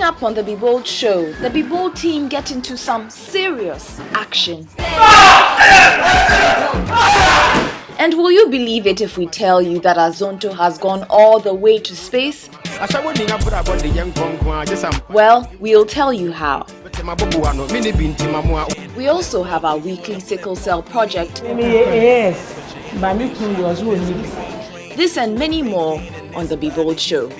Coming up on the Be Bold show, the Be Bold team get into some serious action. And will you believe it if we tell you that Azonto has gone all the way to space? Well, we'll tell you how. We also have our weekly sickle cell project. This and many more on the Be Bold show.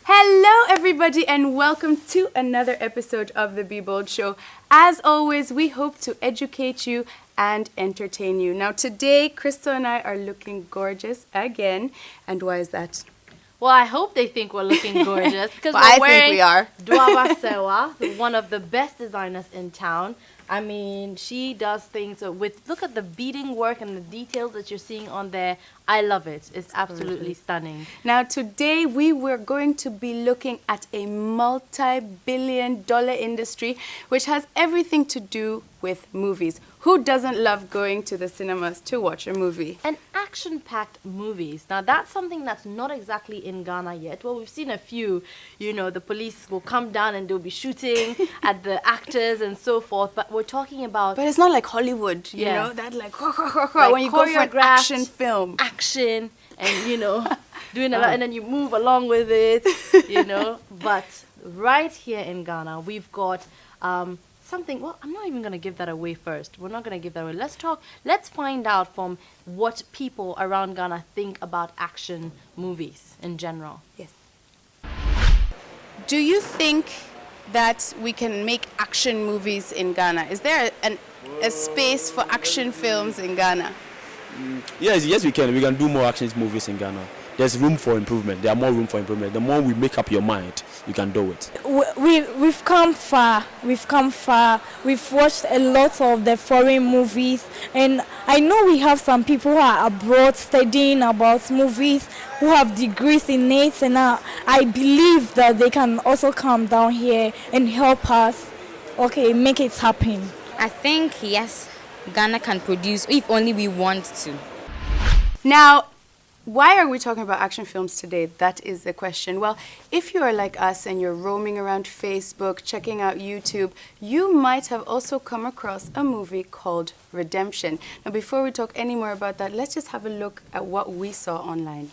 Hello everybody and welcome to another episode of the Be Bold show. As always, we hope to educate you and entertain you. Now today, Crystal and I are looking gorgeous again. And why is that? Well, I hope they think we're looking gorgeous because I think we are. Dwawa Sewa, one of the best designers in town. I mean, she does things with, look at the beading work and the details that you're seeing on there. I love it. It's absolutely stunning. Now today we were going to be looking at a multi-billion-dollar industry which has everything to do with movies. Who doesn't love going to the cinemas to watch a movie? And action-packed movies. Now that's something that's not exactly in Ghana yet. Well, we've seen a few. You know, the police will come down and they'll be shooting at the actors and so forth. But we're talking about... But it's not like Hollywood, you know? That like when you go for an action film. Action and, you know, doing a lot and then you move along with it, you know. But right here in Ghana, we've got... something, well, I'm not even going to give that away first. We're not going to give that away. Let's find out from what people around Ghana think about action movies in general. Yes. Do you think that we can make action movies in Ghana? Is there a space for action films in Ghana? Yes, we can. We can do more action movies in Ghana. There's room for improvement. There are more room for improvement. The more we make up your mind, you can do it. We've come far. We've watched a lot of the foreign movies, and I know we have some people who are abroad studying about movies who have degrees in it, and I believe that they can also come down here and help us, make it happen. I think, yes, Ghana can produce if only we want to. Now, why are we talking about action films today? That is the question. Well, if you are like us and you're roaming around Facebook, checking out YouTube, you might have also come across a movie called Redemption. Now, before we talk any more about that, let's just have a look at what we saw online.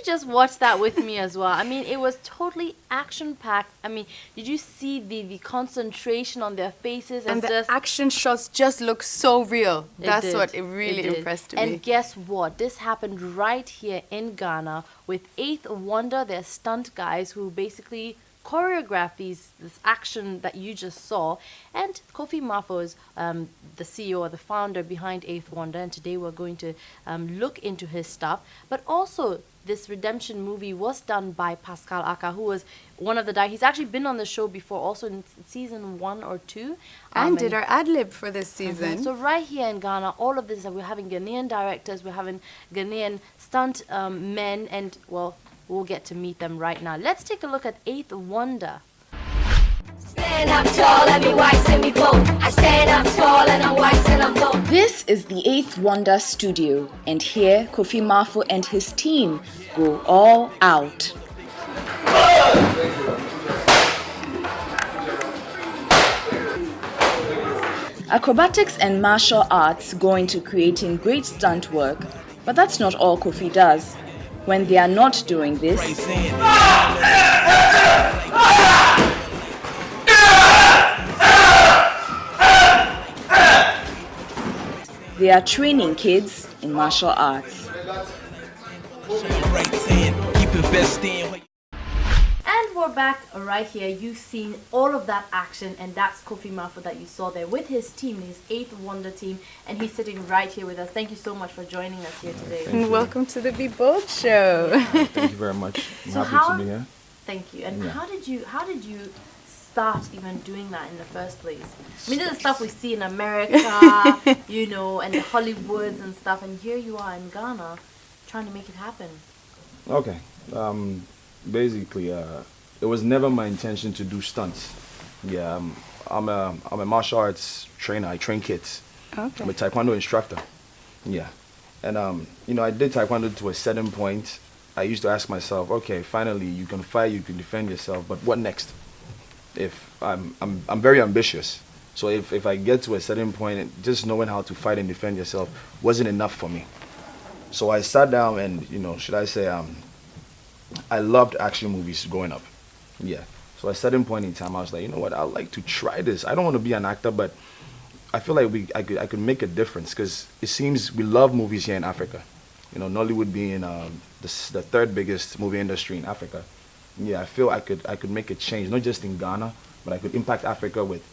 Just watch that with me as well. I mean, it was totally action-packed. I mean, did you see the concentration on their faces? And the action shots just look so real. That's what it really impressed me. And guess what? This happened right here in Ghana with Eighth Wonder, their stunt guys who basically choreograph this action that you just saw. And Kofi Mafo is the CEO or the founder behind Eighth Wonder, and today we're going to look into his stuff. But also, this redemption movie was done by Pascal Aka, who was one of the he's actually been on the show before, also in season 1 or 2. And did our ad-lib for this season. So right here in Ghana, all of this, we're having Ghanaian directors, we're having Ghanaian stunt men, and, well, we'll get to meet them right now. Let's take a look at Eighth Wonder. Stand up tall and be wise and be bold. I stand up tall and I'm wise and I'm bold. This is the Eighth Wonder studio, and here Kofi Mafo and his team go all out. Acrobatics and martial arts go into creating great stunt work, but that's not all Kofi does. When they are not doing this, they are training kids in martial arts. And we're back right here. You've seen all of that action, and that's Kofi Mafo that you saw there with his team, his Eighth Wonder team, and he's sitting right here with us. Thank you so much for joining us here today. And welcome to the Be Bold Show. Thank you very much. I'm happy to be here. Thank you. And how did you start even doing that in the first place? I mean, this is stuff we see in America, you know, and the Hollywoods and stuff, and here you are in Ghana trying to make it happen. Okay. Basically, it was never my intention to do stunts. Yeah, I'm a martial arts trainer. I train kids. Okay. I'm a taekwondo instructor. Yeah, and you know, I did taekwondo to a certain point. I used to ask myself, okay, finally you can fight, you can defend yourself, but what next? If I'm very ambitious, so if I get to a certain point, just knowing how to fight and defend yourself wasn't enough for me. So I sat down and, you know, should I say, I loved action movies growing up. Yeah. So at a certain point in time, I was like, you know what, I'd like to try this. I don't want to be an actor, but I feel like I could make a difference, because it seems we love movies here in Africa. You know, Nollywood being the third biggest movie industry in Africa. Yeah, I feel I could make a change, not just in Ghana, but I could impact Africa with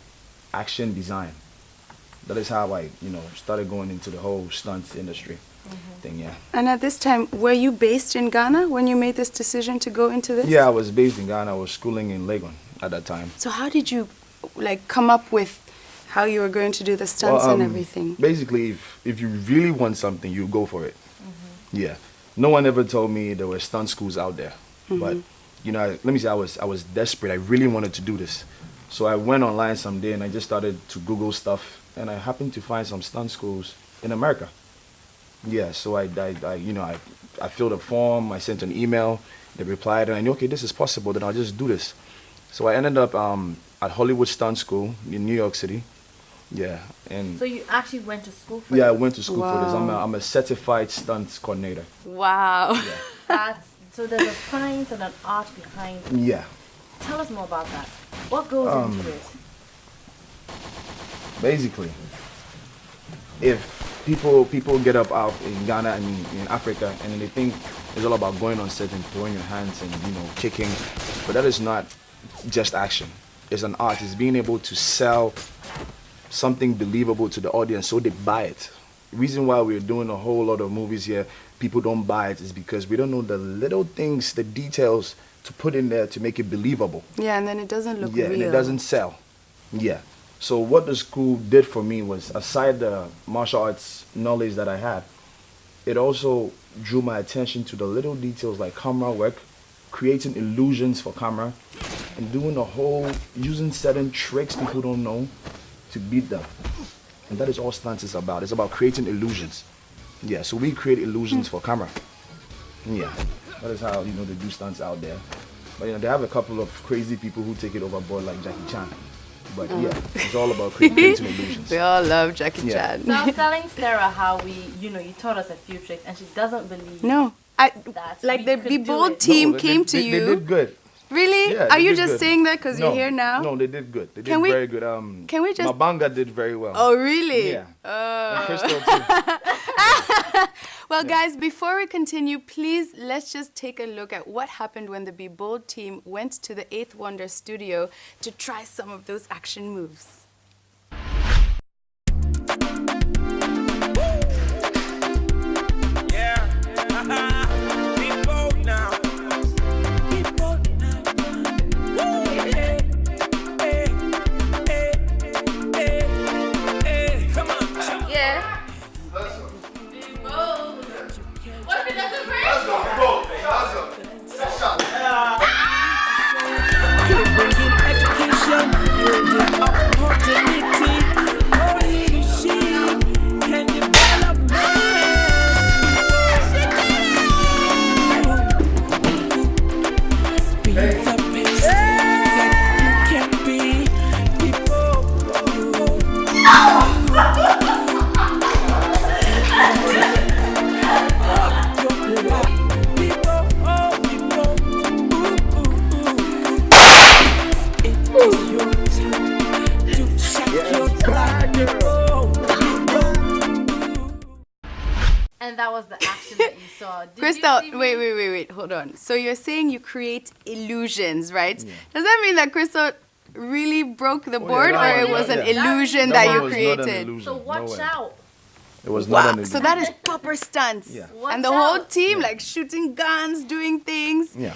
action design. That is how I, you know, started going into the whole stunts industry thing, yeah. And at this time, were you based in Ghana when you made this decision to go into this? Yeah, I was based in Ghana. I was schooling in Legon at that time. So how did you, like, come up with how you were going to do the stunts and everything? Basically, if you really want something, you go for it. Yeah. No one ever told me there were stunt schools out there. But, you know, let me say, I was desperate. I really wanted to do this. So I went online someday and I just started to Google stuff, and I happened to find some stunt schools in America. Yeah, so I filled a form, I sent an email, they replied, and I knew, okay, this is possible, then I'll just do this. So I ended up at Hollywood Stunt School in New York City. Yeah, and So you actually went to school for yeah, I this? went to school for this. I'm a certified stunt coordinator. Wow. So there's a science and an art behind it. Yeah. Tell us more about that. What goes into it? Basically, if people get up out in Ghana, I mean in Africa, and they think it's all about going on set and throwing your hands and, you know, kicking, but that is not just action. It's an art. It's being able to sell something believable to the audience so they buy it. The reason why we're doing a whole lot of movies here, people don't buy it, is because we don't know the little things, the details to put in there to make it believable. Yeah, and then it doesn't look Yeah, real. and it doesn't sell. Yeah. So what the school did for me was, aside the martial arts knowledge that I had, it also drew my attention to the little details like camera work, creating illusions for camera, and doing using certain tricks people don't know to beat them. And that is all stunts is about. It's about creating illusions. Yeah, so we create illusions for camera. Yeah, that is how, you know, they do stunts out there. But, you know, they have a couple of crazy people who take it overboard, like Jackie Chan. But yeah, it's all about creating illusions. We all love Jackie Yeah. Chan. So I was telling Sarah how you taught us a few tricks, and she doesn't believe No, that like we the could Be do Bold it. team No, came to you. They did good. Really? Yeah, Are they you did just good. saying that because you're here now? No, they did good. They did Can we- very good. can we just- Mabanga did very well. Oh, really? Yeah. Oh. And Crystal too. Well, guys, before we continue, please let's just take a look at what happened when the Be Bold team went to the Eighth Wonder studio to try some of those action moves. Be bold now. Be bold now. Woo! Hey, hey, hey, hey, hey. Come on. Yeah. Be bold. What if it doesn't break? Let's go, be bold. Let's go. Let's shot. You're bringing education, building opportunity. All leadership can develop be the best that you can be. People, And that was the action that you saw. Did Crystal, you see me? wait, hold on. So you're saying you create illusions, right? Does that mean that Crystal really broke the board, that or it one, was yeah. an illusion That that one you was not an created? illusion. So No watch way. out. It was not an Wow. illusion. So that is proper stunts. Yeah. Watch And the whole out. team, like shooting guns, doing things. Yeah.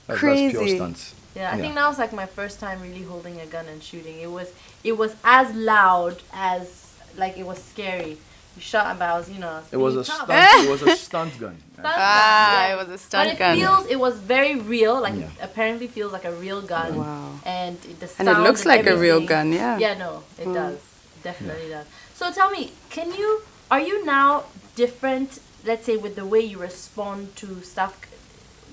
That's Crazy. pure stunts. Yeah, I think that was like my first time really holding a gun and shooting. It was as loud as like it was scary. You shot about, It was a speeding top. stunt. It was a stunt gun. Stunt gun, Ah, yeah. it was a stunt But gun. it was very real. Like Yeah. it apparently feels like a real gun. Wow. And the And it sound looks like a real everything. gun, yeah. Yeah, no, it does. Definitely does. So tell me, are you now different, let's say, with the way you respond to stuff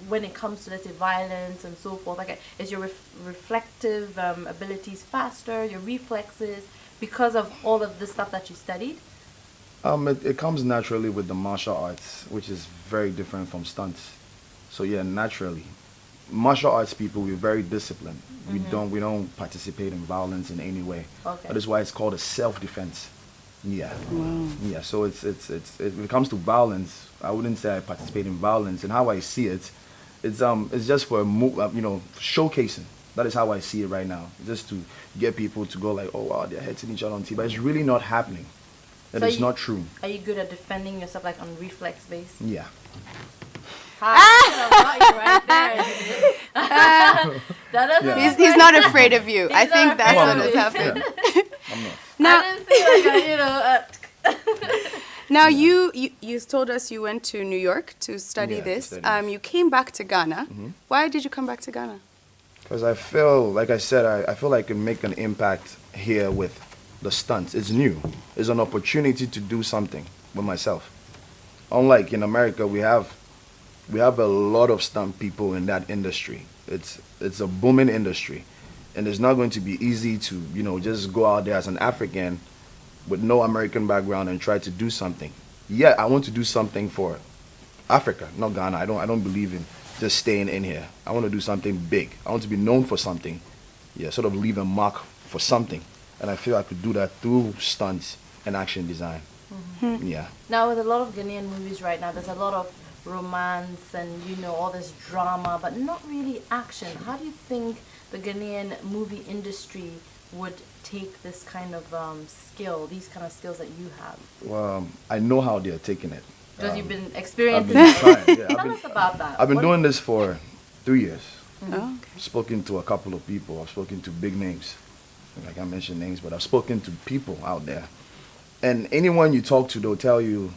when it comes to, let's say, violence and so forth? Like, is your reflective abilities faster, your reflexes, because of all of the stuff that you studied? It comes naturally with the martial arts, which is very different from stunts. So yeah, naturally, martial arts people, we're very disciplined. We don't participate in violence in any way. Okay. That is why it's called a self-defense. Yeah. Yeah. So when it comes to violence, I wouldn't say I participate in violence. And how I see it, it's just for showcasing. That is how I see it right now. Just to get people to go like, oh wow, they're hitting each other on TV, but it's really not happening. That is not true. Are you good at defending yourself, like on reflex base? Yeah. That doesn't He's not afraid of you. I He's think not that's afraid what of has you. happened. I'm not. Now, I didn't see like now you told us you went to New York to study Yeah, to this. study this. You came back to Ghana. Why did you come back to Ghana? Because I feel, like I said, I feel like I can make an impact here with the stunts. It's new. It's an opportunity to do something with myself. Unlike in America, we have a lot of stunt people in that industry. It's a booming industry, and it's not going to be easy to just go out there as an African with no American background and try to do something. Yeah, I want to do something for Africa, not Ghana. I don't believe in just staying in here. I want to do something big. I want to be known for something. Yeah, sort of leave a mark for something. And I feel I could do that through stunts and action design. Yeah. Now, with a lot of Ghanaian movies right now, there's a lot of romance and all this drama, but not really action. How do you think the Ghanaian movie industry would take this kind of these kind of skills that you have? Well, I know how they're taking it. Because you've been I've experiencing been it. trying. Yeah, Tell us about that. I've been What- doing this for 3 years. Oh, Spoken to a couple of people. I've spoken to big names. Like I mentioned names, but I've spoken to people out there. And anyone you talk to, they'll tell you,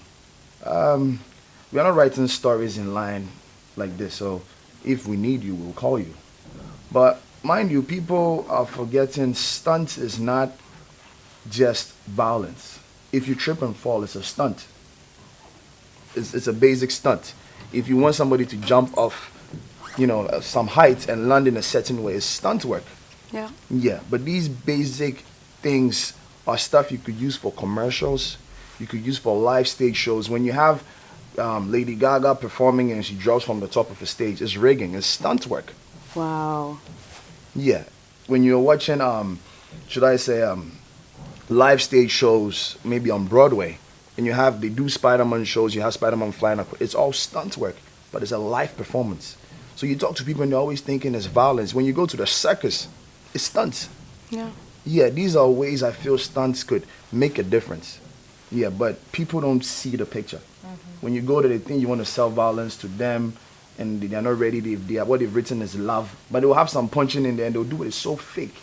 we are not writing stories in line like this, so if we need you, we'll call you. But mind you, people are forgetting stunts is not just violence. If you trip and fall, it's a stunt. It's a basic stunt. If you want somebody to jump off, some height and land in a certain way, it's stunt work. yeah. Yeah, but these basic things are stuff you could use for commercials, you could use for live stage shows. When you have Lady Gaga performing and she drops from the top of a stage, it's rigging, it's stunt work. Wow. Yeah, when you're watching, live stage shows, maybe on Broadway, And they do Spider-Man shows, you have Spider-Man flying up. It's all stunt work, but it's a live performance. So you talk to people and they're always thinking it's violence. When you go to the circus, it's stunts. Yeah. Yeah, these are ways I feel stunts could make a difference. Yeah, but people don't see the picture. When you go to the thing, you want to sell violence to them, and they're not ready. What they've written is love, but they'll have some punching in there, and they'll do it. It's so fake.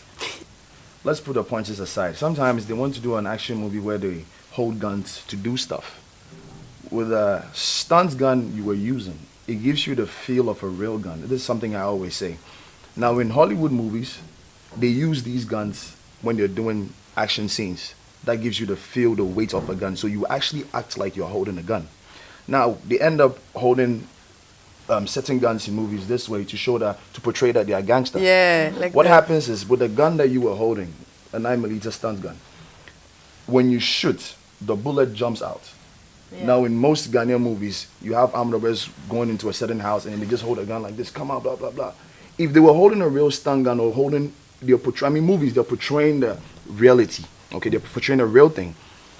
Let's put the punches aside. Sometimes they want to do an action movie where they hold guns to do stuff. With a stunt gun you were using, it gives you the feel of a real gun. This is something I always say. Now, in Hollywood movies, they use these guns when they're doing action scenes. That gives you the feel, the weight of a gun. So you actually act like you're holding a gun. Now, they end up holding certain guns in movies this way to portray that they are gangsters. Yeah. What happens is, with the gun that you were holding, a 9mm stunt gun, when you shoot, the bullet jumps out. Yeah. Now, in most Ghanaian movies, you have armed robbers going into a certain house and they just hold a gun like this, come out, blah, blah, blah. If they were holding a real stun gun or movies, they're portraying the reality. Okay, they're portraying a real thing.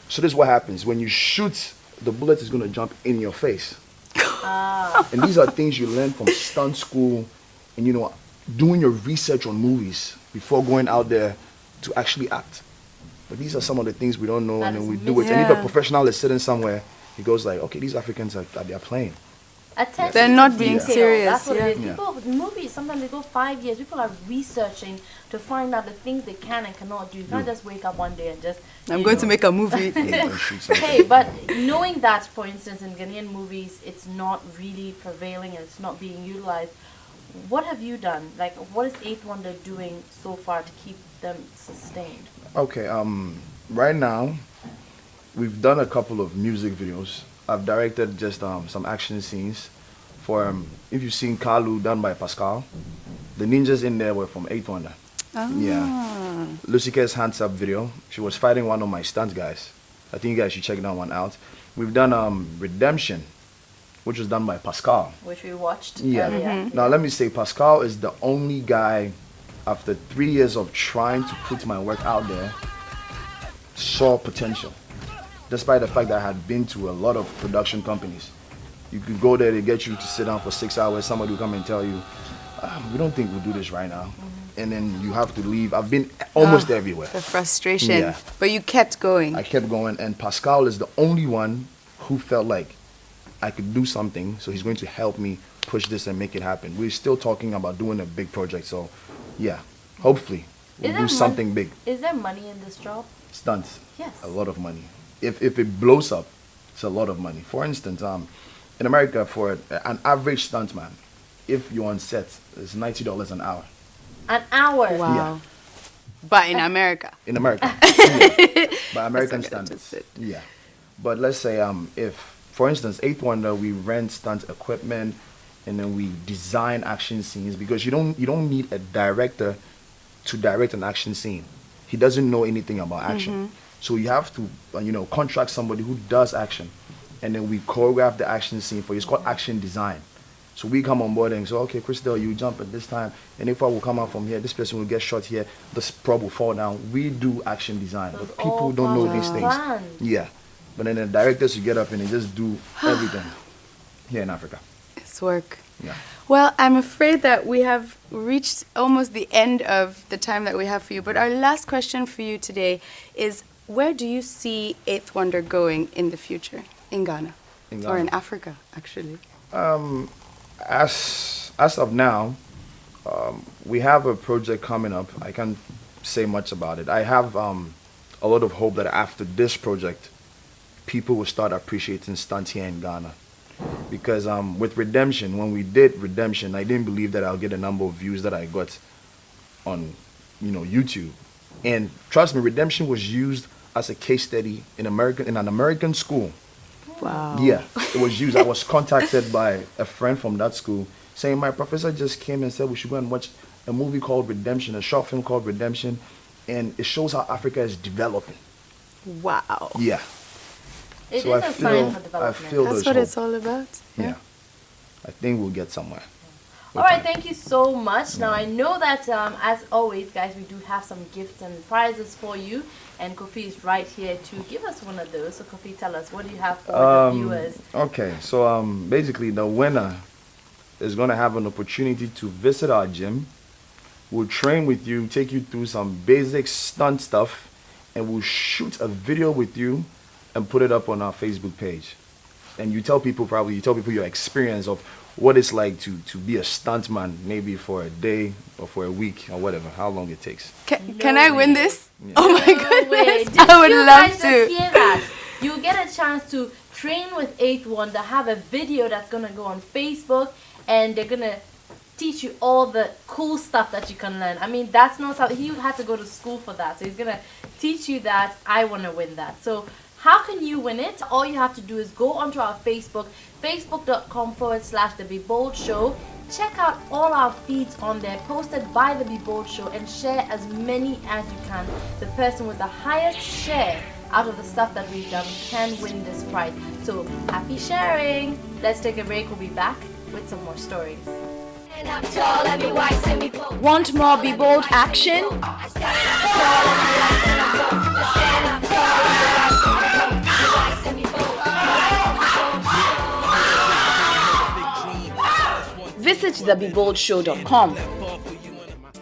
So this is what happens. When you shoot, the bullet is going to jump in your face. And these are things you learn from stunt school and, doing your research on movies before going out there to actually act. But these are some of the things we don't know, and then we do it. And if a professional is sitting somewhere, he goes like, okay, these Africans they're playing. Attention They're to not being detail. serious, That's what it is. yeah. People with movies, sometimes they go 5 years. People are researching to find out the things they can and cannot do. You can't just wake up one day and just. I'm going to make a movie. Hey, but knowing that, for instance, in Ghanaian movies, it's not really prevailing and it's not being utilized. What have you done? Like, what is Eighth Wonder doing so far to keep them sustained? Okay, right now, we've done a couple of music videos. I've directed just some action scenes for, if you've seen Kalu done by Pascal, the ninjas in there were from Eighth Wonder. Yeah. Lucika's hands up video, she was fighting one of my stunt guys. I think you guys should check that one out. We've done Redemption, which was done by Pascal. Which we watched Yeah. earlier. Now let me say, Pascal is the only guy, after 3 years of trying to put my work out there, saw potential. Despite the fact that I had been to a lot of production companies. You could go there, they get you to sit down for 6 hours, somebody will come and tell you, we don't think we'll do this right now. And then you have to leave. I've been almost everywhere. The frustration. Yeah. But you kept going. I kept going, and Pascal is the only one who felt like I could do something, so he's going to help me push this and make it happen. We're still talking about doing a big project, so yeah, hopefully we'll do something big. Is there money in this job? Stunts. Yes. A lot of money. If it blows up, it's a lot of money. For instance, in America, for an average stuntman, if you're on set, it's $90 an hour. An hour? Wow. Yeah. But in America. In America. Yeah. By American That's what I just standards. said. Yeah. But let's say if, for instance, Eighth Wonder, we rent stunt equipment and then we design action scenes, because you don't need a director to direct an action scene. He doesn't know anything about action. So you have to, contract somebody who does action, and then we choreograph the action scene for you. It's called action design. So we come on board and say, okay, Christelle, you jump at this time, and if I will come out from here, this person will get shot here, this prop will fall down. We do action design, but people don't know these things. Yeah. But then the directors will get up and they just do everything here in Africa. It's work. Yeah. Well, I'm afraid that we have reached almost the end of the time that we have for you. But our last question for you today is, where do you see Eighth Wonder going in the future in Ghana? Or in Africa, actually? As of now, we have a project coming up. I can't say much about it. I have a lot of hope that after this project, people will start appreciating stunts here in Ghana. Because with Redemption, when we did Redemption, I didn't believe that I'll get the number of views that I got on, YouTube. And trust me, Redemption was used as a case study in an American school. Wow. Yeah, it was used. I was contacted by a friend from that school saying, my professor just came and said we should go and watch a movie called Redemption, a short film called Redemption, and it shows how Africa is developing. Wow. Yeah. It So is a sign for development. I feel That's there's what hope. it's all about. Yeah. I think we'll get somewhere. All right, thank you so much. Now, I know that, as always, guys, we do have some gifts and prizes for you. And Kofi is right here to give us one of those. So, Kofi, tell us, what do you have for the viewers? Okay, so basically the winner is going to have an opportunity to visit our gym. We'll train with you, take you through some basic stunt stuff, and we'll shoot a video with you and put it up on our Facebook page. And you tell people your experience of what it's like to be a stuntman, maybe for a day or for a week or whatever, how long it takes. Can I win this? Yeah. Oh my goodness, I would you love guys to. just hear that? You get a chance to train with 8th Wonder, have a video that's going to go on Facebook, and they're going to teach you all the cool stuff that you can learn. I mean, that's not something, he had to go to school for that, so he's going to teach you that. I want to win that. So how can you win it? All you have to do is go onto our Facebook, facebook.com/The Be Bold Show. Check out all our feeds on there posted by The Be Bold Show and share as many as you can. The person with the highest share out of the stuff that we've done can win this prize. So happy sharing. Let's take a break. We'll be back with some more stories. Want more Be Bold action? Visit thebeboldshow.com.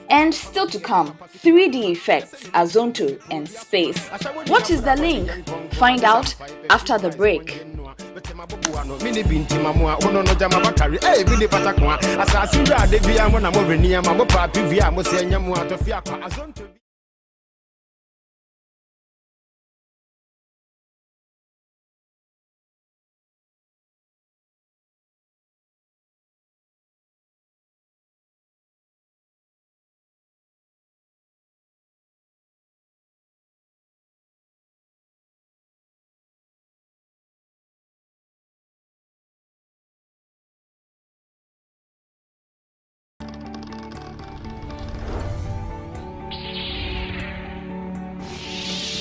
And still to come, 3D effects, Azonto, and space. What is the link? Find out after the break. Mini binti mamua ono no jama bakari Billy patakwa asasi ra de bia mo na mo renia ma mo pa pivia mo se anya mo atofia kwa azonto.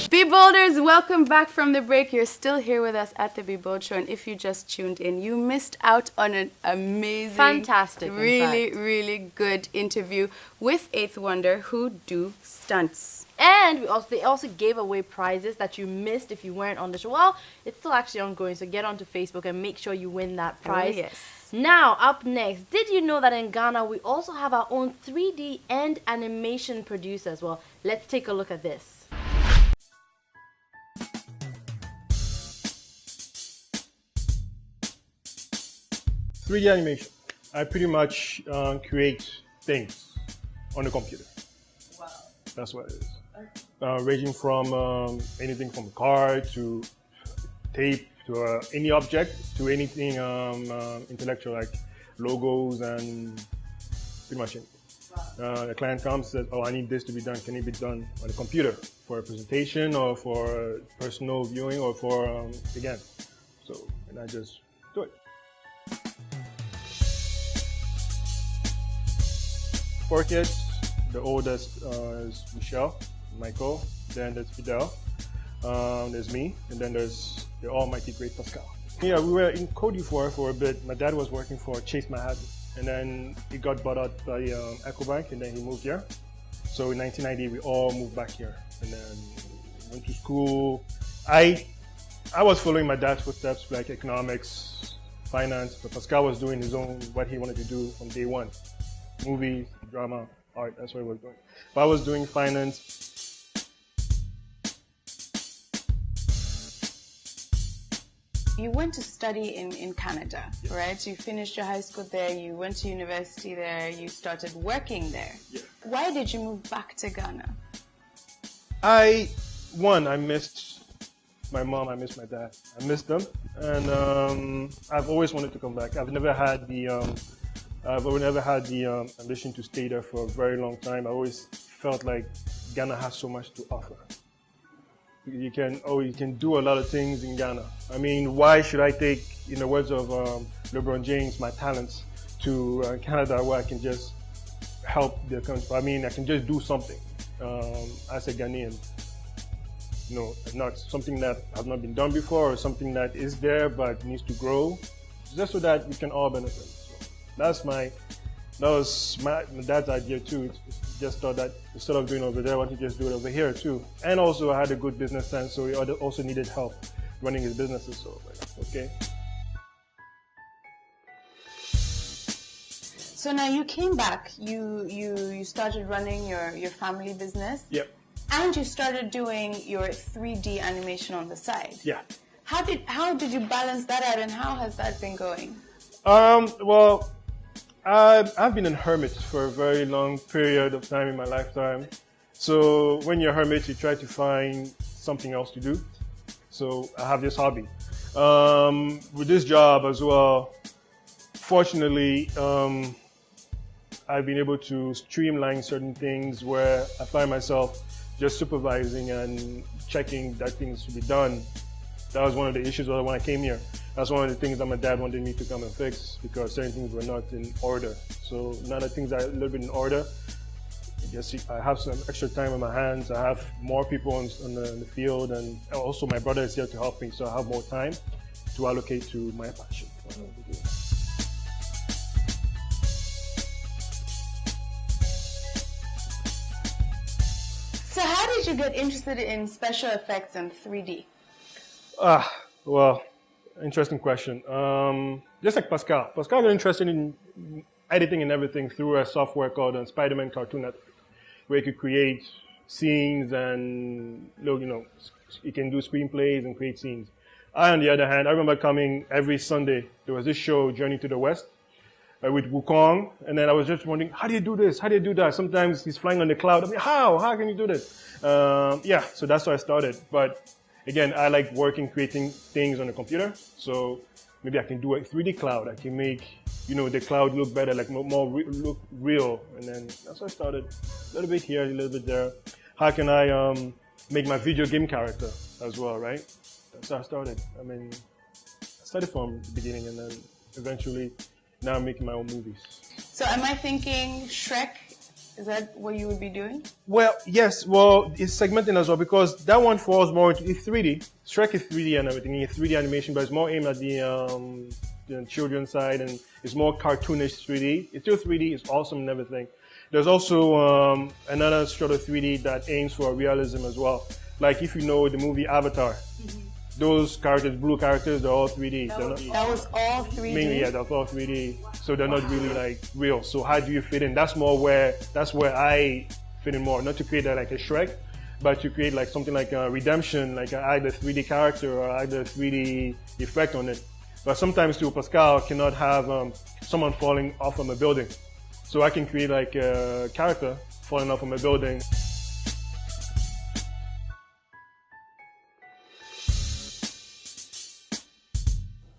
Be Bolders, welcome back from the break. You're still here with us at the Be Bold Show, and if you just tuned in, you missed out on an amazing, fantastic, really good interview with 8th Wonder, who do stunts. And they also gave away prizes that you missed if you weren't on the show. Well, it's still actually ongoing, so get onto Facebook and make sure you win that prize. Oh, yes. Now, up next, did you know that in Ghana we also have our own 3D and animation producers? Well, let's take a look at this. 3D animation. I pretty much create things on the computer. Wow. That's what it is. Ranging from anything from a car to tape to any object to anything intellectual like logos and pretty much anything. Wow. The client comes and says, oh, I need this to be done. Can it be done on the computer for a presentation or for personal viewing or for, again. So, and I just do it. 4 kids. The oldest is Michelle, Michael, then there's Fidel, there's me, and then there's the almighty great Pascal. Yeah, we were in Côte d'Ivoire for a bit. My dad was working for Chase Manhattan, and then he got bought out by EcoBank, and then he moved here. So in 1990, we all moved back here, and then went to school. I was following my dad's footsteps, like economics, finance, but Pascal was doing his own, what he wanted to do from day one. Movies, drama, art, that's what I was doing. But I was doing finance. You went to study in Canada, yes. Right? You finished your high school there, you went to university there, you started working there. Yeah. Why did you move back to Ghana? I missed my mom, I missed my dad. I missed them, and I've always wanted to come back. I've never had the ambition to stay there for a very long time. I always felt like Ghana has so much to offer. You can do a lot of things in Ghana. I mean, why should I take, in the words of LeBron James, my talents to Canada where I can just help the country? I mean, I can just do something as a Ghanaian. You know, not something that has not been done before or something that is there but needs to grow, just so that we can all benefit. That's my That was my dad's idea too. Just thought that instead of doing it over there, I want to just do it over here too. And also I had a good business sense, so he also needed help running his businesses. So okay. So now you came back. You started running your family business. Yep. And you started doing your 3D animation on the side. Yeah. How did you balance that out, and how has that been going? Well, I've been a hermit for a very long period of time in my lifetime. So when you're a hermit, you try to find something else to do. So I have this hobby. With this job as well, fortunately, I've been able to streamline certain things where I find myself just supervising and checking that things should be done. That was one of the issues when I came here. That's one of the things that my dad wanted me to come and fix because certain things were not in order. So now that things are a little bit in order, I guess I have some extra time on my hands. I have more people on the field, and also my brother is here to help me, so I have more time to allocate to my passion. So how did you get interested in special effects and 3D? Well, interesting question. Just like Pascal. Pascal got interested in editing and everything through a software called Spider-Man Cartoon Network, where you could create scenes and, you can do screenplays and create scenes. I, on the other hand, I remember coming every Sunday. There was this show, Journey to the West, with Wukong, and then I was just wondering, how do you do this? How do you do that? Sometimes he's flying on the cloud. I mean, how? How can you do this? So that's how I started. But again, I like creating things on the computer. So maybe I can do a 3D cloud. I can make, the cloud look better, like look real. And then that's how I started. A little bit here, a little bit there. How can I make my video game character as well, right? That's how I started. I mean, I started from the beginning, and then eventually now I'm making my own movies. So am I thinking Shrek? Is that what you would be doing? Well, yes. Well, it's segmenting as well because that one falls more into 3D. Shrek is 3D and everything. It's 3D animation, but it's more aimed at the children's side, and it's more cartoonish 3D. It's still 3D. It's awesome and everything. There's also another sort of 3D that aims for realism as well. Like if you know the movie Avatar. Mm-hmm. Those characters, blue characters, they're all 3D. That was all 3D? Mainly, yeah, that's all 3D. So they're not really like real. So how do you fit in? That's where I fit in more. Not to create like a Shrek, but to create like something like a Redemption, like either 3D character or either 3D effect on it. But sometimes too, Pascal cannot have someone falling off from a building. So I can create like a character falling off from a building.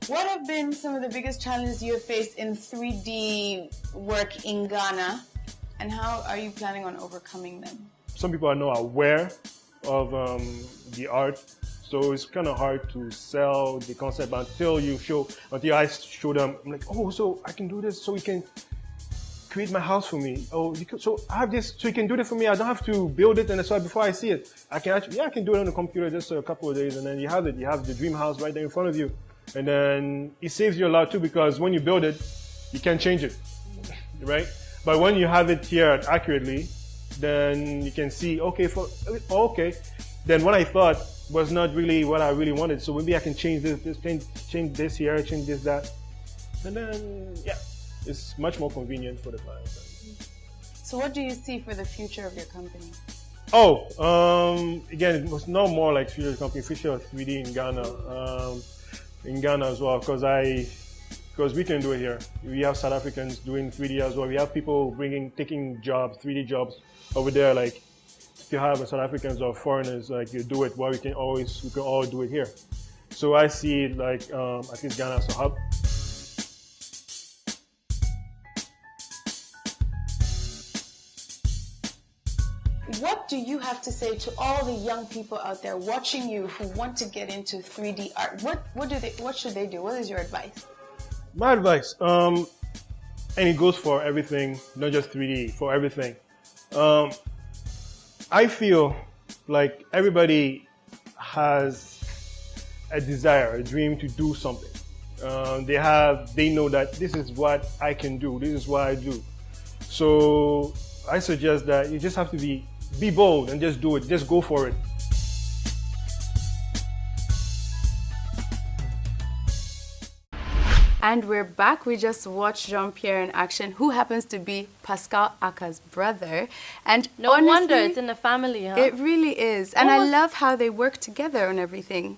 What have been some of the biggest challenges you have faced in 3D work in Ghana, and how are you planning on overcoming them? Some people are not aware of the art, so it's kind of hard to sell the concept until I show them. I'm like, oh, so I can do this, so you can create my house for me. Oh, so I have this, so you can do this for me. I don't have to build it, and so before I see it, I can do it on the computer just a couple of days, and then you have it. You have the dream house right there in front of you. And then it saves you a lot too, because when you build it, you can't change it, right? But when you have it here accurately, then you can see, okay, then what I thought was not really what I really wanted. So maybe I can change this, change this here, change this, that. And then, it's much more convenient for the client. So what do you see for the future of your company? Again, it was no more like future company, future 3D in Ghana. In Ghana as well, because we can do it here. We have South Africans doing 3D as well. We have people taking jobs, 3D jobs over there. Like if you have South Africans or foreigners, like you do it, well, we can all do it here. So I see it like at least Ghana as a hub. What do you have to say to all the young people out there watching you who want to get into 3D art? What should they do? What is your advice? My advice, and it goes for everything, not just 3D, for everything. I feel like everybody has a desire, a dream to do something. They know that this is what I can do, this is what I do. So I suggest that you just have to be bold and just do it. Just go for it. And we're back. We just watched Jean-Pierre in action, who happens to be Pascal Aka's brother. And No honestly, wonder it's in the family, huh? It really is. And I love how they work together on everything.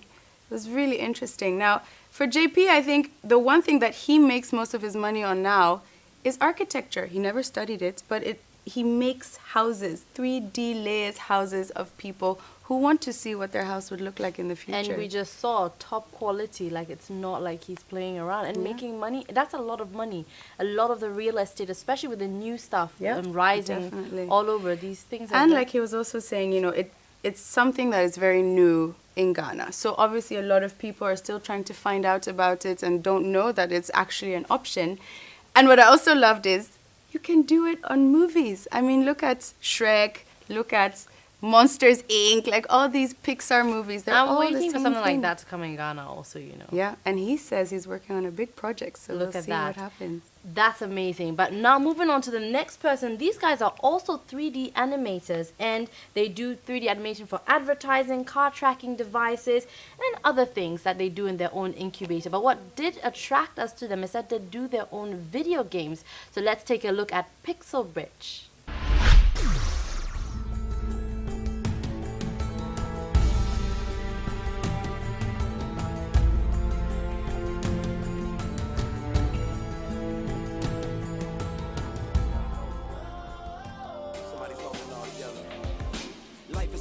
It was really interesting. Now, for JP, I think the one thing that he makes most of his money on now is architecture. He never studied it, but he makes houses, 3D layers houses of people who want to see what their house would look like in the future. And we just saw top quality, like it's not like he's playing around and making money. That's a lot of money. A lot of the real estate, especially with the new stuff rising definitely. all over, these things. And like he was also saying, you know, it's something that is very new in Ghana. So obviously a lot of people are still trying to find out about it and don't know that it's actually an option. And what I also loved is you can do it on movies. I mean, look at Shrek, look at Monsters, Inc., like all these Pixar movies. They're I'm all the waiting for same something thing. like that to come in Ghana also, you know. Yeah, and he says he's working on a big project, so Look we'll at see that. what happens. That's amazing. But now moving on to the next person. These guys are also 3D animators, and they do 3D animation for advertising, car tracking devices, and other things that they do in their own incubator. But what did attract us to them is that they do their own video games. So let's take a look at Pixel Bridge.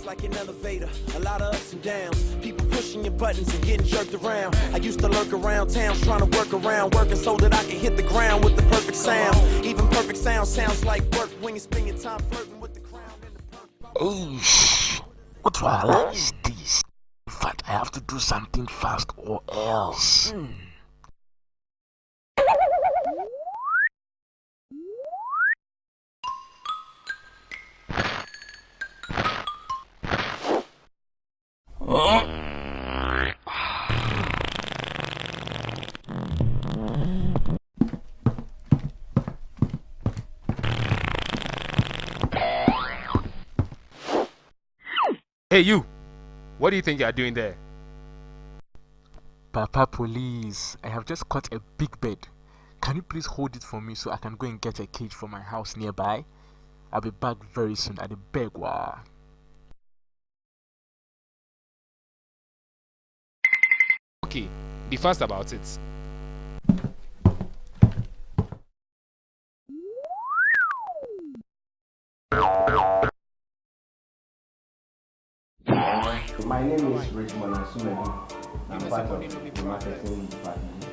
Like an elevator, a lot of ups and downs. People pushing your buttons and getting jerked around. I used to lurk around towns trying to work around, working so that I could hit the ground with the perfect sound. Even perfect sound sounds like work when you spend your time flirting with the crown and the Eish, what wahala is this? In fact, I have to do something fast or else. Hey, you! What do you think you are doing there? Papa Police, I have just caught a big bird. Can you please hold it for me so I can go and get a cage from my house nearby? I'll be back very soon at the beg. Okay, be fast about it. My name is Richmond Asumedi. I'm part of the marketing department.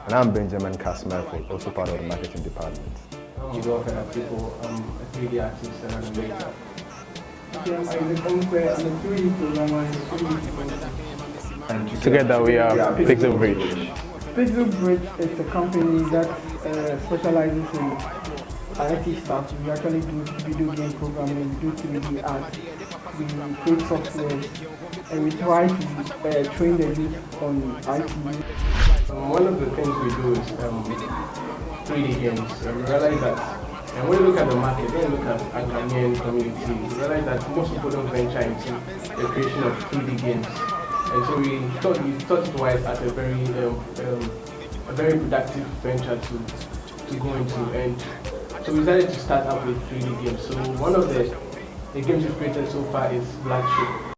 And I'm Benjamin Kasmerford, also part of the marketing department. I'm a welfare people. I'm a 3D artist and animator. I'm a 3D programmer and a 3D And together we are Pixel Bridge. Pixel Bridge is a company that specializes in IT stuff. We actually do video game programming, we do 3D art, we create software, and we try to train the youth on IT. One of the things we do is 3D games. We realize that, and when we look at the market, when we look at our Ghanaian community, we realize that most people don't venture into the creation of 3D games. And so we thought it wise as a very productive venture to go into. And so we decided to start up with 3D games. So one of the games we've created so far is Black Sheep.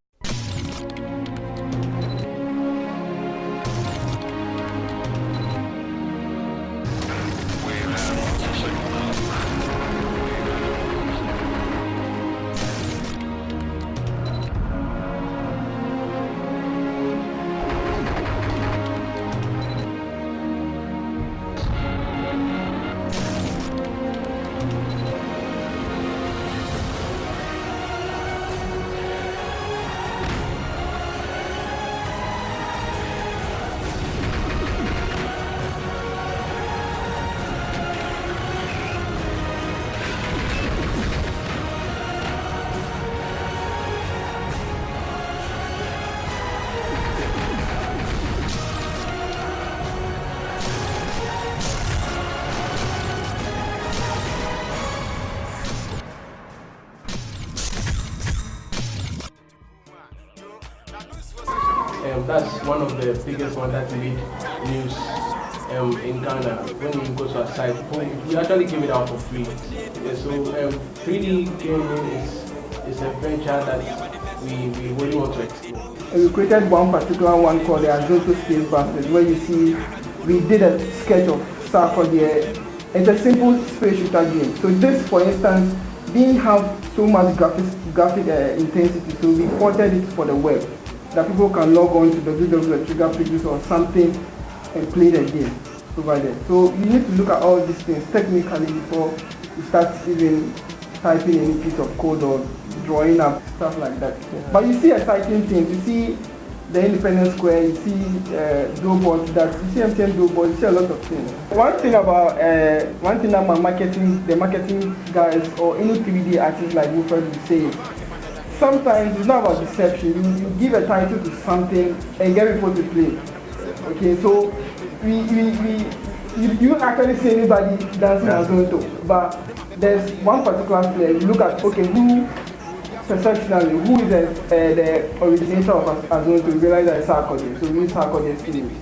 that's one of the biggest one that made news in Ghana. When you go to our site, we actually give it out for free. Yeah, so 3D gaming is a venture that we really want to explore. We created one particular one called the Azonto Space Busters, where you see we did a sketch of Star Codier. It's a simple space shooter game. So this, for instance, didn't have so much graphic intensity, so we ported it for the web, that people can log on to www.triggerpictures or something and play the game over there. So you need to look at all these things technically before you start even typing any piece of code or drawing up stuff like that. Yeah. But you see exciting things. You see the Independence Square. You see billboards. You see MTN billboards. You see a lot of things. One thing that the marketing guys or any 3D artists like Wilfred will say is, sometimes it's not about deception. You give a title to something and get people to play. Okay, so you don't actually see anybody dancing Azonto, but there's one particular player. You look at, okay, who is the originator of Azonto? You realize that it's Sarkodie, so you use Sarkodie's image.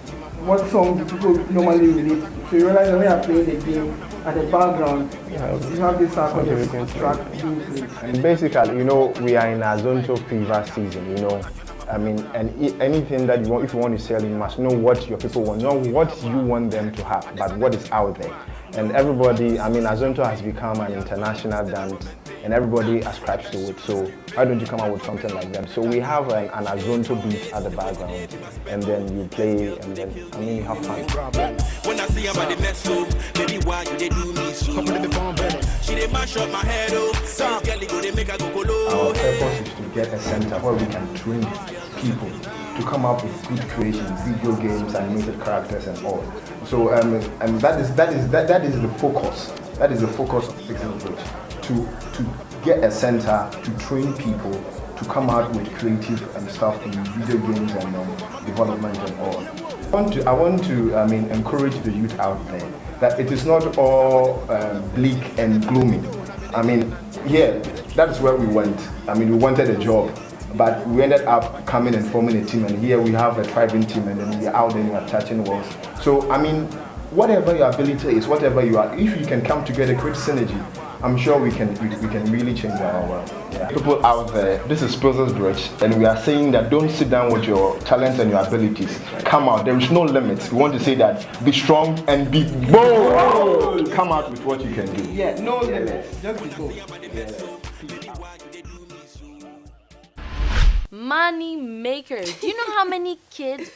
What song do people normally relate to? So you realize that when you're playing the game, at the background, you have this Sarkodie track being played. And basically, we are in Azonto fever season, I mean, and anything that you want, if you want to sell, you must know what your people want, not what you want them to have, but what is out there. And everybody, I mean, Azonto has become an international dance, and everybody ascribes to it. So why don't you come out with something like that? So we have an Azonto beat at the background, and then you play, and then you have fun. When I see about the mess up, baby, why you they do me so? She they mash up my head, oh. They make a go Our purpose is to get a center where we can train people to come up with good creations, video games, animated characters, and all. So and that is the focus. That is the focus of Pixel Bridge, to get a center to train people to come out with creative and stuff in video games and development and all. I want to encourage the youth out there that it is not all bleak and gloomy. I mean, yeah, that's where we went. I mean, we wanted a job, but we ended up coming and forming a team, and here we have a thriving team, and then we're out there and we're touching walls. So, I mean, whatever your ability is, whatever you are, if you can come together, create synergy, I'm sure we can really change our world. Yeah. People out there, this is Pixel Bridge, and we are saying that don't sit down with your talents and your abilities. Come out. There is no limits. We want to say that be strong and be bold. Come out with what you can do. Yeah, no limits. Just be bold. Money makers. Do you know how many kids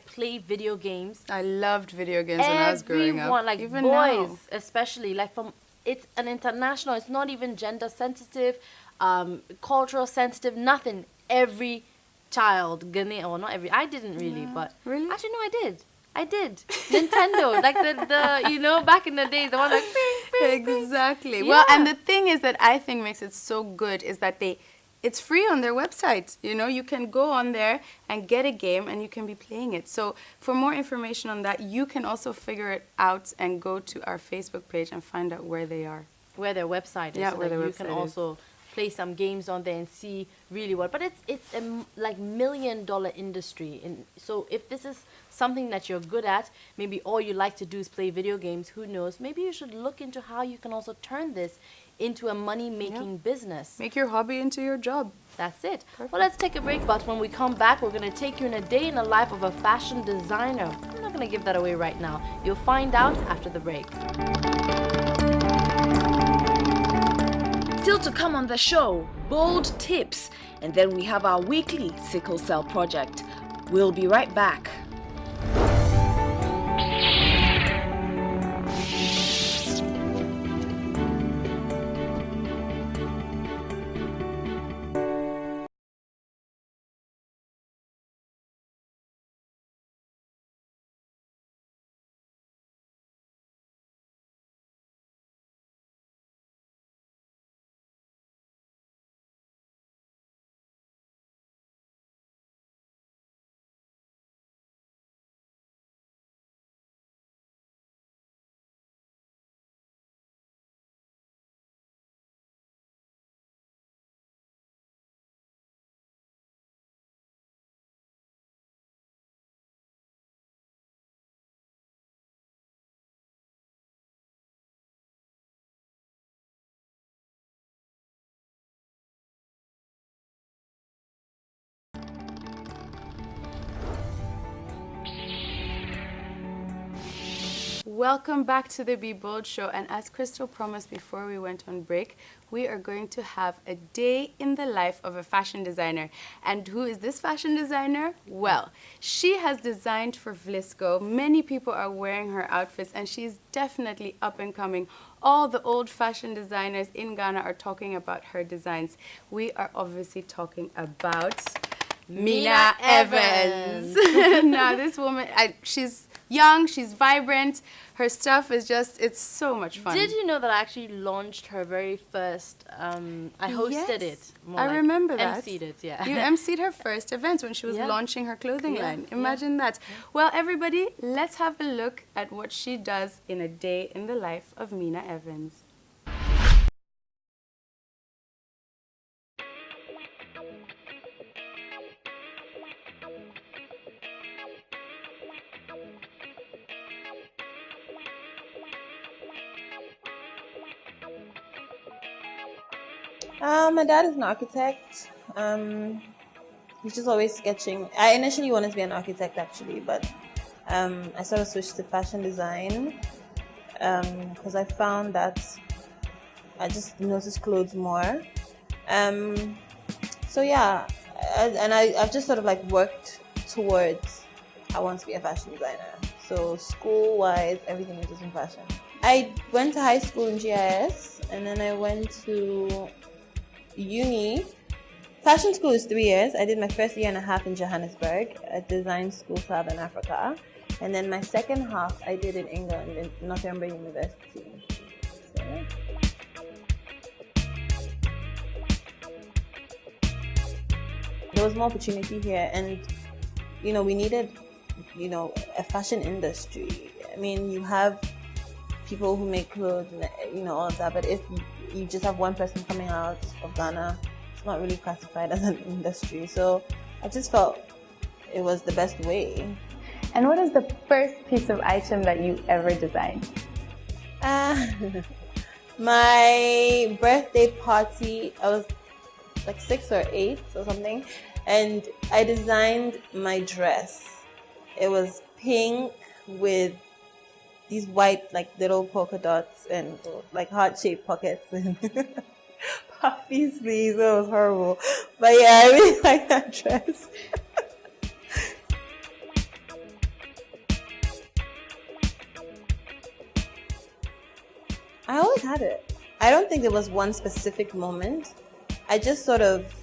play video games? I loved video games when I was growing up. Everyone, even boys now. Especially, it's an international, it's not even gender sensitive, cultural sensitive, nothing. Every child, Ghanaian, or not every, I didn't really, but really? Actually, no, I did. Nintendo, like the back in the days, the one like bing, bing, exactly. Bing. Well, Yeah. and the thing is that I think makes it so good is that it's free on their website. You can go on there and get a game and you can be playing it. So for more information on that, you can also figure it out and go to our Facebook page and find out where they are. Where their website is. Yeah, so where that their you website can is. also play some games on there and see really what. But it's a $1 million industry. And so if this is something that you're good at, maybe all you like to do is play video games, who knows? Maybe you should look into how you can also turn this into a money-making business. Make your hobby into your job. That's it. Perfect. Well, let's take a break, but when we come back, we're going to take you in a day in the life of a fashion designer. I'm not going to give that away right now. You'll find out after the break. Still to come on the show, bold tips, and then we have our weekly sickle cell project. We'll be right back. Welcome back to the Be Bold Show. And as Crystal promised before we went on break, we are going to have a day in the life of a fashion designer. And who is this fashion designer? Well, she has designed for Vlisco. Many people are wearing her outfits, and she's definitely up and coming. All the old fashion designers in Ghana are talking about her designs. We are obviously talking about Mina Evans. Now, this woman, she's young, she's vibrant. Her stuff is just, it's so much fun. Did you know that I actually launched her very first, I hosted it. I remember that. emceed it, yeah. You emceed her first event when she was launching her clothing line. Imagine that. Well, everybody, let's have a look at what she does in a day in the life of Mina Evans. My dad is an architect. He's just always sketching. I initially wanted to be an architect actually, but I sort of switched to fashion design because I found that I just noticed clothes more. So yeah, I've just sort of like worked towards I want to be a fashion designer. So school-wise, everything is just in fashion. I went to high school in GIS, and then I went to uni. Fashion school is 3 years. I did my first year and a half in Johannesburg at Design School Southern Africa, and then my second half I did in England in Northumbria University. So, yeah. There was more opportunity here, and we needed a fashion industry. I mean, you have people who make clothes and all of that, but if you just have one person coming out of Ghana, it's not really classified as an industry. So I just felt it was the best way. And what is the first piece of item that you ever designed? My birthday party, I was like 6 or 8 or something, and I designed my dress. It was pink with these white like little polka dots and like heart-shaped pockets and puffy sleeves. It was horrible, but yeah, I really like that dress. I always had it. I don't think there was one specific moment. I just sort of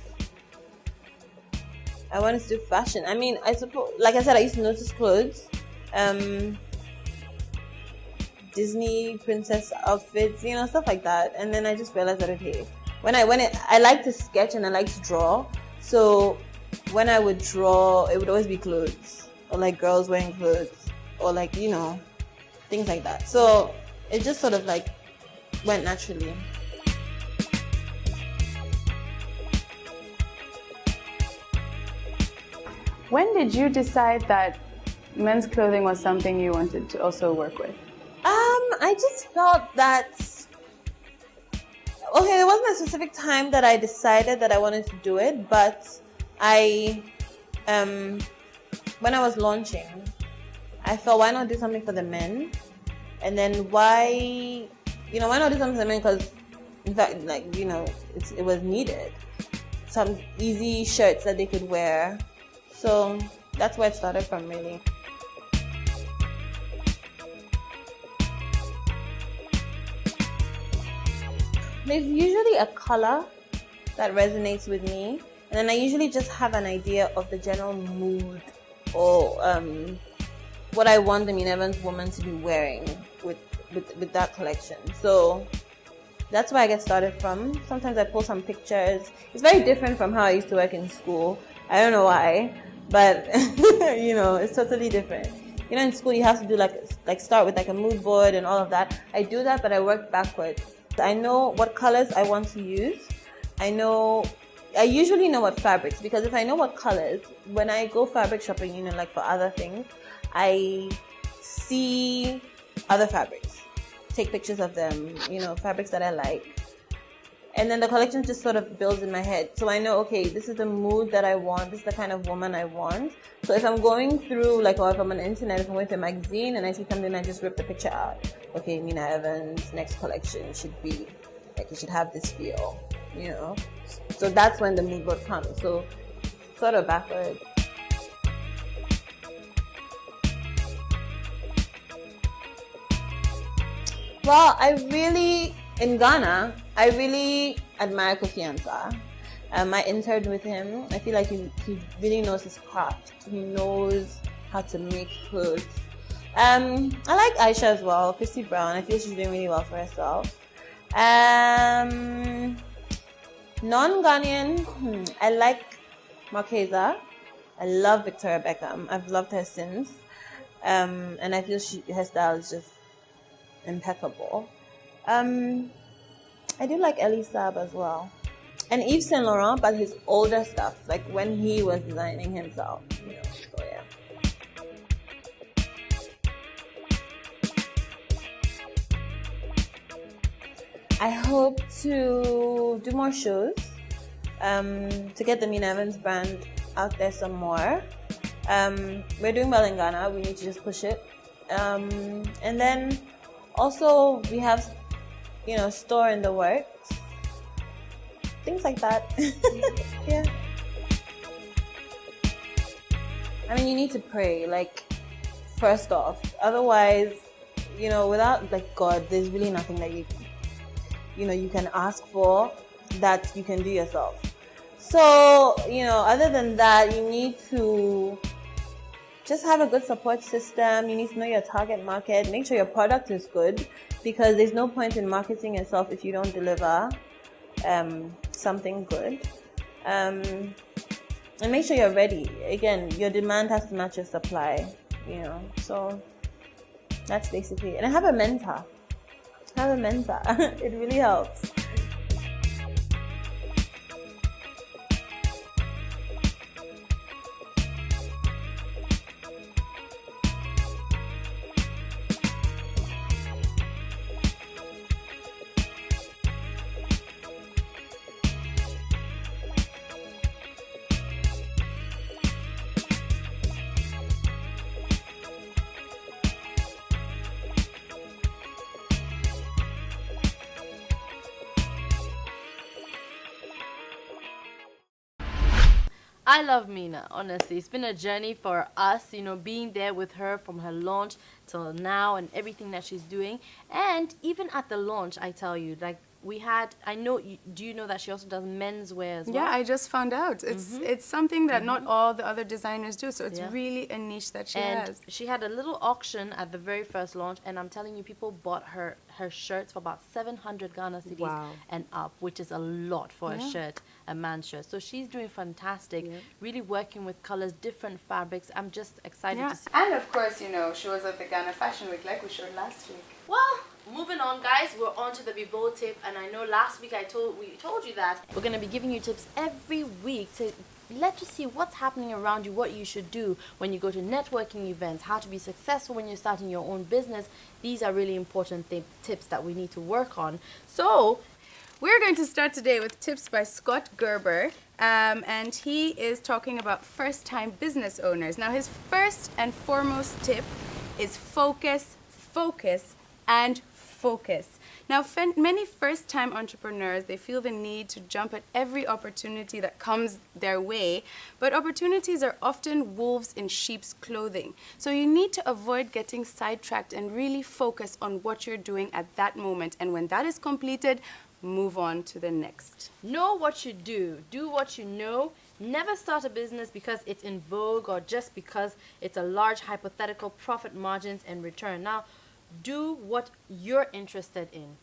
I wanted to do fashion. I mean, I suppose, like I said, I used to notice clothes. Disney princess outfits, stuff like that. And then I just realized that, okay, I like to sketch and I like to draw. So when I would draw, it would always be clothes or like girls wearing clothes or like, things like that. So it just sort of like went naturally. When did you decide that men's clothing was something you wanted to also work with? I just felt that, okay, there wasn't a specific time that I decided that I wanted to do it, but when I was launching, I felt, why not do something for the men? And then why not do something for the men? Because, in fact, it was needed. Some easy shirts that they could wear. So that's where it started from, really. There's usually a color that resonates with me, and then I usually just have an idea of the general mood or what I want the Mina Evans woman to be wearing with that collection. So that's where I get started from. Sometimes I post some pictures. It's very different from how I used to work in school. I don't know why, but it's totally different. In school you have to do like start with like a mood board and all of that. I do that, but I work backwards. I know what colors I want to use. I usually know what fabrics, because if I know what colors, when I go fabric shopping, like for other things, I see other fabrics, take pictures of them, fabrics that I like, And then the collection just sort of builds in my head. So I know, okay, this is the mood that I want. This is the kind of woman I want. So if I'm going through, like, or if I'm on the internet, if I'm going to a magazine and I see something, I just rip the picture out. Okay, Mina Evans' next collection should be, like, it should have this feel, you know? So that's when the mood board comes. So sort of backward. Well, in Ghana, I really admire Kofi Ansah. I interned with him. I feel like he really knows his craft. He knows how to make clothes. I like Aisha as well, Christy Brown. I feel she's doing really well for herself. Non-Ghanaian, I like Marquesa. I love Victoria Beckham. I've loved her since. And I feel her style is just impeccable. I do like Elie Saab as well. And Yves Saint Laurent, but his older stuff, like when he was designing himself. You know, so yeah. I hope to do more shows, to get the Mina Evans brand out there some more. We're doing well in Ghana. We need to just push it. And then also we have, store in the works. Things like that. Yeah. I mean, you need to pray, like, first off. Otherwise, without, like, God, there's really nothing that you can ask for that you can do yourself. So, other than that, you need to just have a good support system. You need to know your target market. Make sure your product is good, because there's no point in marketing yourself if you don't deliver something good. And make sure you're ready. Again, your demand has to match your supply, So that's basically it. And have a mentor. It really helps. I love Mina, honestly. It's been a journey for us, being there with her from her launch till now and everything that she's doing. And even at the launch, I tell you, like, do you know that she also does menswear as well? Yeah, I just found out. It's something that not all the other designers do, so it's really a niche that she has. She had a little auction at the very first launch, and I'm telling you, people bought her shirts for about 700 Ghana cedis and up, which is a lot for a shirt, a man's shirt. So she's doing fantastic, really working with colors, different fabrics. I'm just excited to see. And of course, she was at the Ghana Fashion Week like we showed last week. Well, moving on, guys, we're on to the Be Bold tip, and I know last week we told you that we're going to be giving you tips every week to let you see what's happening around you, what you should do when you go to networking events, how to be successful when you're starting your own business. These are really important tips that we need to work on. So we're going to start today with tips by Scott Gerber, and he is talking about first-time business owners. Now, his first and foremost tip is focus, and focus. Now, many first-time entrepreneurs, they feel the need to jump at every opportunity that comes their way, but opportunities are often wolves in sheep's clothing. So you need to avoid getting sidetracked and really focus on what you're doing at that moment. And when that is completed, move on to the next. Know what you do. Do what you know. Never start a business because it's in vogue or just because it's a large hypothetical profit margins and return. Now, do what you're interested in.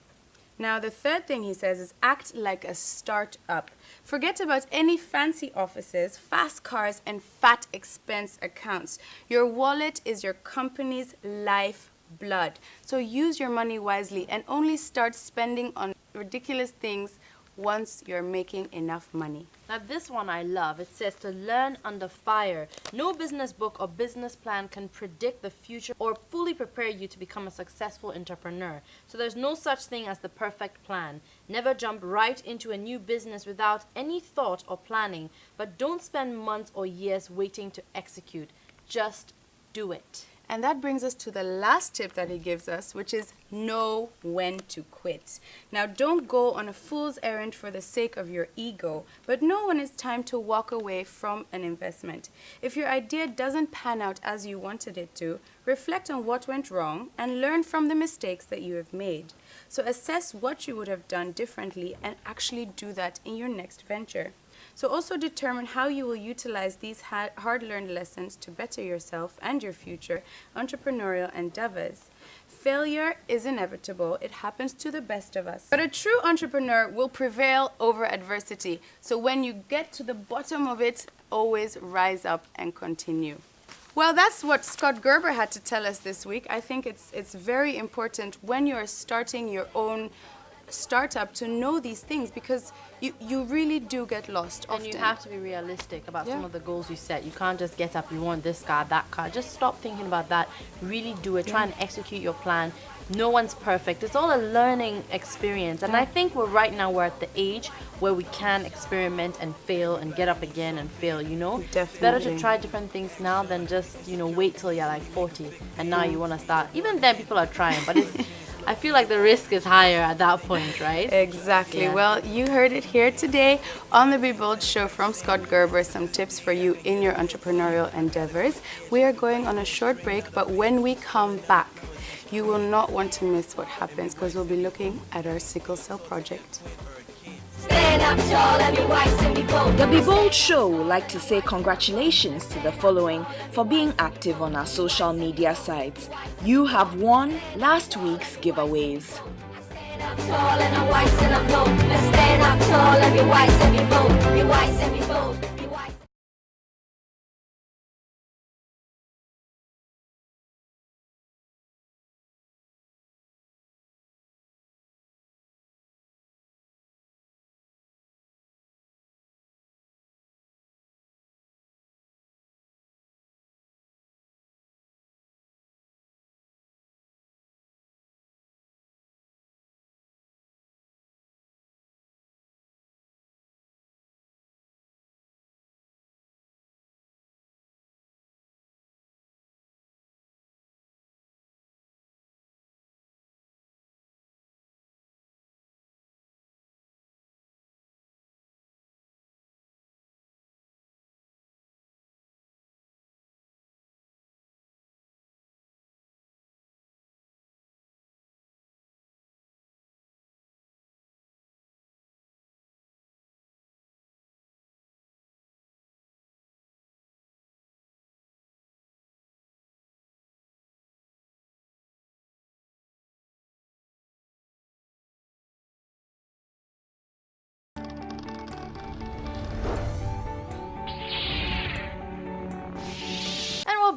Now, the third thing he says is act like a start-up. Forget about any fancy offices, fast cars, and fat expense accounts. Your wallet is your company's lifeblood. So use your money wisely and only start spending on ridiculous things once you're making enough money. Now this one I love. It says to learn under fire. No business book or business plan can predict the future or fully prepare you to become a successful entrepreneur. So there's no such thing as the perfect plan. Never jump right into a new business without any thought or planning, but don't spend months or years waiting to execute. Just do it. And that brings us to the last tip that he gives us, which is know when to quit. Now, don't go on a fool's errand for the sake of your ego, but know when it's time to walk away from an investment. If your idea doesn't pan out as you wanted it to, reflect on what went wrong and learn from the mistakes that you have made. So assess what you would have done differently and actually do that in your next venture. So also determine how you will utilize these hard-learned lessons to better yourself and your future entrepreneurial endeavors. Failure is inevitable. It happens to the best of us. But a true entrepreneur will prevail over adversity. So when you get to the bottom of it, always rise up and continue. Well, that's what Scott Gerber had to tell us this week. I think it's very important when you're starting your own startup to know these things, because you really do get lost often. And you have to be realistic about some of the goals you set. You can't just get up, you want this car, that car. Just stop thinking about that. Really do it. Try and execute your plan. No one's perfect. It's all a learning experience. And I think we're at the age where we can experiment and fail and get up again and fail, you know? Definitely. It's better to try different things now than just, wait till you're like 40 and now you want to start. Even then people are trying, but I feel like the risk is higher at that point, right? Exactly. Yeah. Well, you heard it here today on the Be Bold Show from Scott Gerber, some tips for you in your entrepreneurial endeavors. We are going on a short break, but when we come back, you will not want to miss what happens, because we'll be looking at our sickle cell project. Stand up tall and be wise and be bold. The Be Bold Show would like to say congratulations to the following for being active on our social media sites. You have won last week's giveaways. Stand up tall and I'm wise and I'm bold. Let's stand up tall and be wise and be bold. Be wise and be bold. Be wise.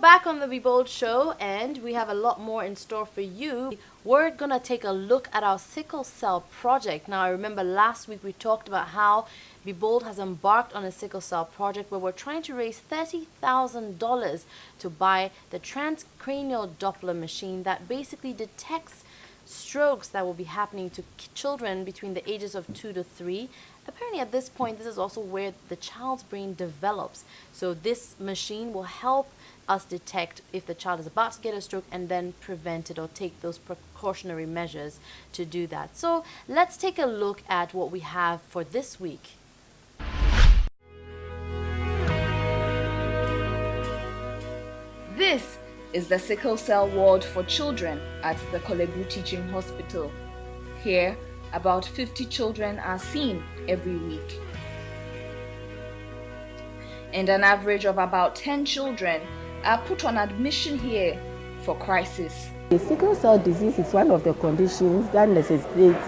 Back on the Be Bold Show, and we have a lot more in store for you. We're gonna take a look at our sickle cell project. Now, I remember last week we talked about how Be Bold has embarked on a sickle cell project where we're trying to raise $30,000 to buy the transcranial Doppler machine that basically detects strokes that will be happening to children between the ages of 2 to 3. Apparently at this point, this is also where the child's brain develops. So this machine will help us detect if the child is about to get a stroke and then prevent it or take those precautionary measures to do that. So let's take a look at what we have for this week. This is the sickle cell ward for children at the Kolebu Teaching Hospital. Here, about 50 children are seen every week. And an average of about 10 children are put on admission here for crisis. The sickle cell disease is one of the conditions that necessitates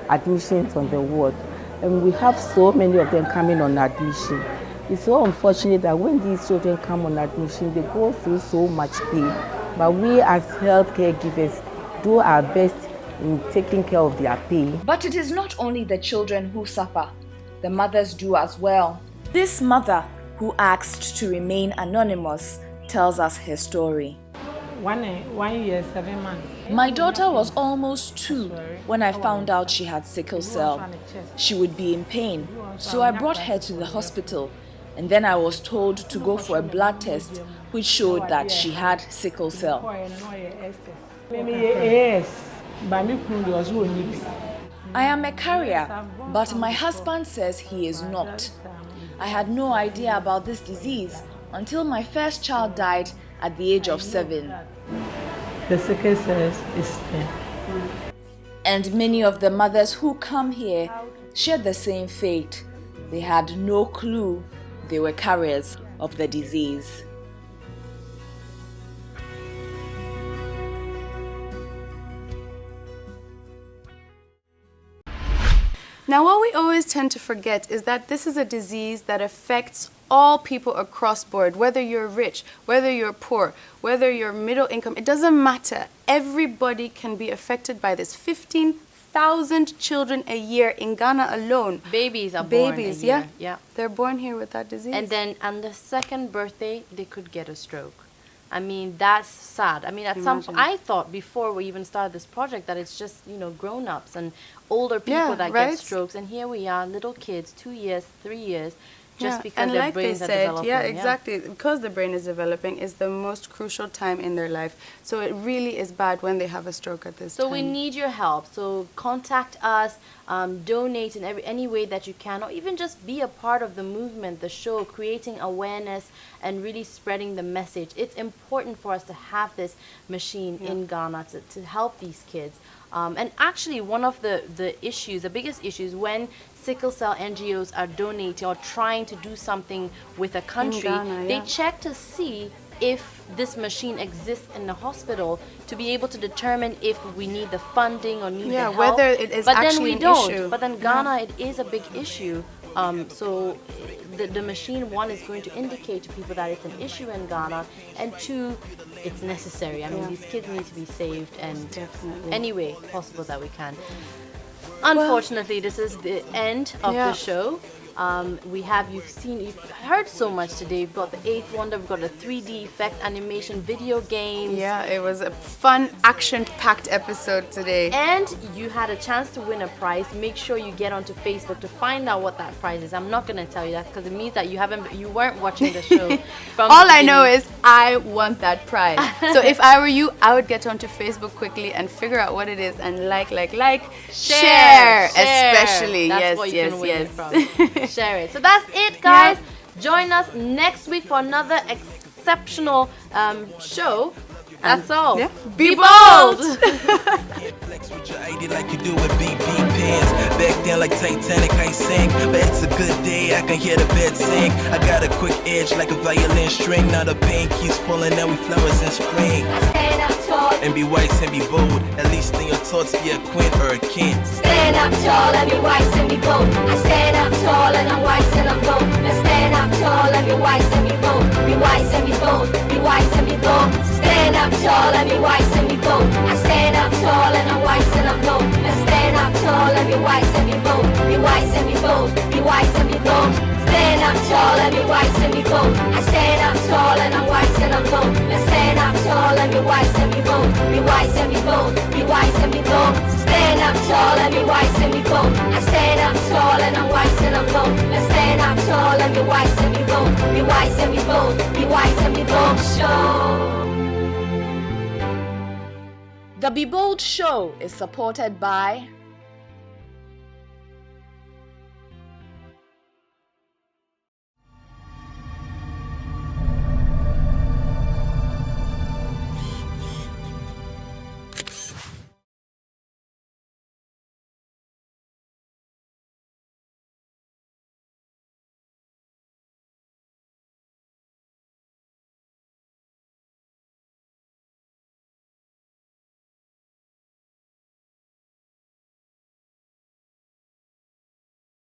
admissions on the ward, and we have so many of them coming on admission. It's so unfortunate that when these children come on admission, they go through so much pain. But we as healthcare givers do our best in taking care of their pay. But it is not only the children who suffer, the mothers do as well. This mother, who asked to remain anonymous, tells us her story. 1 year, 7 months. My daughter was almost 2 when I found out she had sickle cell. She would be in pain, so I brought her to the hospital, and then I was told to go for a blood test which showed that she had sickle cell. I am a carrier, but my husband says he is not. I had no idea about this disease until my first child died at the age of 7. The sickle cell is pain. And many of the mothers who come here share the same fate. They had no clue they were carriers of the disease. Now, what we always tend to forget is that this is a disease that affects all people across board, whether you're rich, whether you're poor, whether you're middle income, it doesn't matter. Everybody can be affected by this. 15,000 children a year in Ghana alone. Babies are born Babies, a year. yeah. They're born here with that disease. And then on the second birthday, they could get a stroke. I mean, that's sad. I mean, at some point, I thought before we even started this project that it's just, grown-ups and older people that get strokes. And here we are, little kids, 2 years, 3 years, just because and their like brains they are said, developing. yeah, exactly. Because the brain is developing is the most crucial time in their life. So it really is bad when they have a stroke at this time. So we need your help. So contact us, donate in any way that you can, or even just be a part of the movement, the show, creating awareness and really spreading the message. It's important for us to have this machine in Ghana to help these kids. And actually, one of the issues, the biggest issues, when sickle cell NGOs are donating or trying to do something with a country, Ghana, they check to see if this machine exists in the hospital to be able to determine if we need the funding or need the help. whether it is but actually then we an don't. issue. But then Ghana, it is a big issue. So the machine, one, is going to indicate to people that it's an issue in Ghana, and two, it's necessary. I mean, these kids need to be saved, and any way possible that we can. Unfortunately, this is the end of the show. You've heard so much today. We've got the 8th Wonder, we've got a 3D effect animation, video games. Yeah, it was a fun, action-packed episode today. And you had a chance to win a prize. Make sure you get onto Facebook to find out what that prize is. I'm not going to tell you that because it means that you weren't watching the show. From All I know is I want that prize. So if I were you, I would get onto Facebook quickly and figure out what it is and share, especially. That's what you yes, can win yes. it from. Share it. So that's it, guys. Join us next week for another exceptional show. That's all. Yeah. Be bold. Flex with your ID like you do with BB pants. Back down like Titanic, I sing. But it's a good day, I can hear the bed sing. I got a quick edge like a violin string. Now the pain keeps falling, now we flowers in spring. Stand up tall. And be wise and be bold. At least in your thoughts, be a queen or a king. Stand up tall and be wise and be bold. I stand up tall and I'm wise and I'm bold. Let's stand up tall and be wise and be bold. Be wise and be bold. Be wise and be bold. Stand up tall and be wise and be bold. I stand up tall and I'm wise and I'm bold. Let's stand up tall and be wise and be bold. Be wise and be bold. Be wise and be bold. Stand up tall and be wise and be bold. I stand up tall and I'm wise and I'm bold. Let's stand up tall and be wise and be bold. Be wise and be bold. Be wise and be bold. Stand up tall and be wise and be bold. I stand up tall and I'm wise and I'm bold. Let's stand up tall and be wise and be bold. Be wise and be bold. Be wise and be bold. Show. The Be Bold Show is supported by